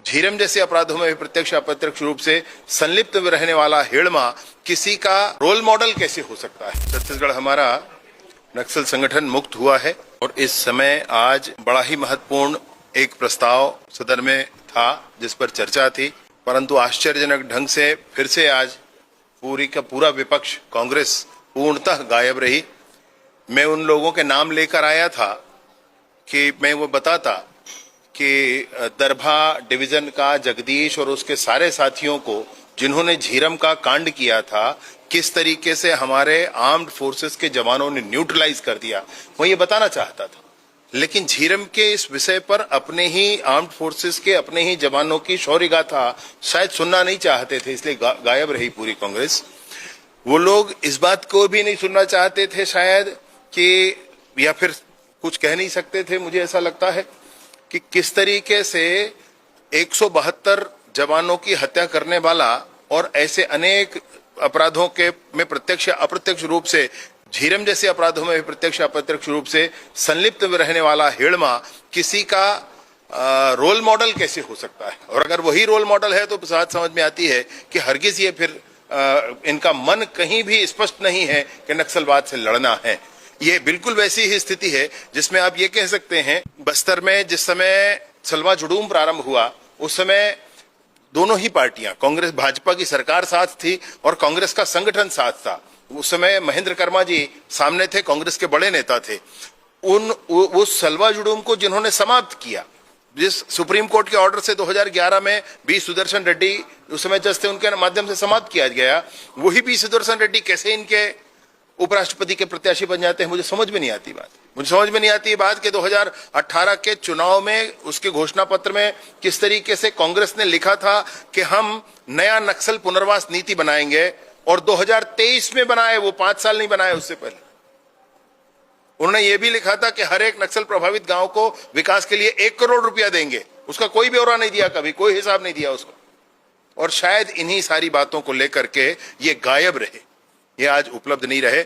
झीरम जैसे अपराधों में भी प्रत्यक्ष अप्रत्यक्ष रूप से संलिप्त रहने वाला हेड़मा किसी का रोल मॉडल कैसे हो सकता है। छत्तीसगढ़ हमारा नक्सल संगठन मुक्त हुआ है और इस समय आज बड़ा ही महत्वपूर्ण एक प्रस्ताव सदन में था जिस पर चर्चा थी, परंतु आश्चर्यजनक ढंग से फिर से आज पूरी का पूरा विपक्ष कांग्रेस पूर्णतः गायब रही। मैं उन लोगों के नाम लेकर आया था कि मैं वो बताता कि दरभा डिवीजन का जगदीश और उसके सारे साथियों को जिन्होंने झीरम का कांड किया था, किस तरीके से हमारे आर्म्ड फोर्सेस के जवानों ने न्यूट्रलाइज कर दिया, मैं ये बताना चाहता था। लेकिन झीरम के इस विषय पर अपने ही आर्म्ड फोर्सेस के अपने ही जवानों की शौर्य गाथा शायद सुनना नहीं चाहते थे, इसलिए गायब रही पूरी कांग्रेस। वो लोग इस बात को भी नहीं सुनना चाहते थे शायद कि, या फिर कुछ कह नहीं सकते थे, मुझे ऐसा लगता है कि किस तरीके से 172 जवानों की हत्या करने वाला और ऐसे अनेक अपराधों के में प्रत्यक्ष अप्रत्यक्ष रूप से झीरम जैसे अपराधों में भी प्रत्यक्ष अप्रत्यक्ष रूप से संलिप्त रहने वाला हेड़मा किसी का रोल मॉडल कैसे हो सकता है। और अगर वही रोल मॉडल है तो बात समझ में आती है कि हरगिज ये फिर इनका मन कहीं भी स्पष्ट नहीं है कि नक्सलवाद से लड़ना है। ये बिल्कुल वैसी ही स्थिति है जिसमें आप ये कह सकते हैं, बस्तर में जिस समय सलवा जुडूम प्रारंभ हुआ उस समय दोनों ही पार्टियां, कांग्रेस भाजपा की सरकार साथ थी और कांग्रेस का संगठन साथ था। उस समय महेंद्र कर्मा जी सामने थे, कांग्रेस के बड़े नेता थे। उस सलवा जुडूम को जिन्होंने समाप्त किया, जिस सुप्रीम कोर्ट के ऑर्डर से 2011 में बी सुदर्शन रेड्डी उस समय जज थे, उनके माध्यम से समाप्त किया गया, वही बी सुदर्शन रेड्डी कैसे इनके उपराष्ट्रपति के प्रत्याशी बन जाते हैं, मुझे समझ में नहीं आती बात। मुझे समझ में नहीं आती बात कि 2018 के चुनाव में उसके घोषणा पत्र में किस तरीके से कांग्रेस ने लिखा था कि हम नया नक्सल पुनर्वास नीति बनाएंगे, और 2023 में बनाए, वो 5 साल नहीं बनाए उससे पहले। उन्होंने ये भी लिखा था कि हर एक नक्सल प्रभावित गांव को विकास के लिए 1 करोड़ रुपया देंगे। उसका कोई ब्यौरा नहीं दिया, कभी कोई हिसाब नहीं दिया उसको। और शायद इन्हीं सारी बातों को लेकर के ये गायब रहे, ये आज उपलब्ध नहीं रहे।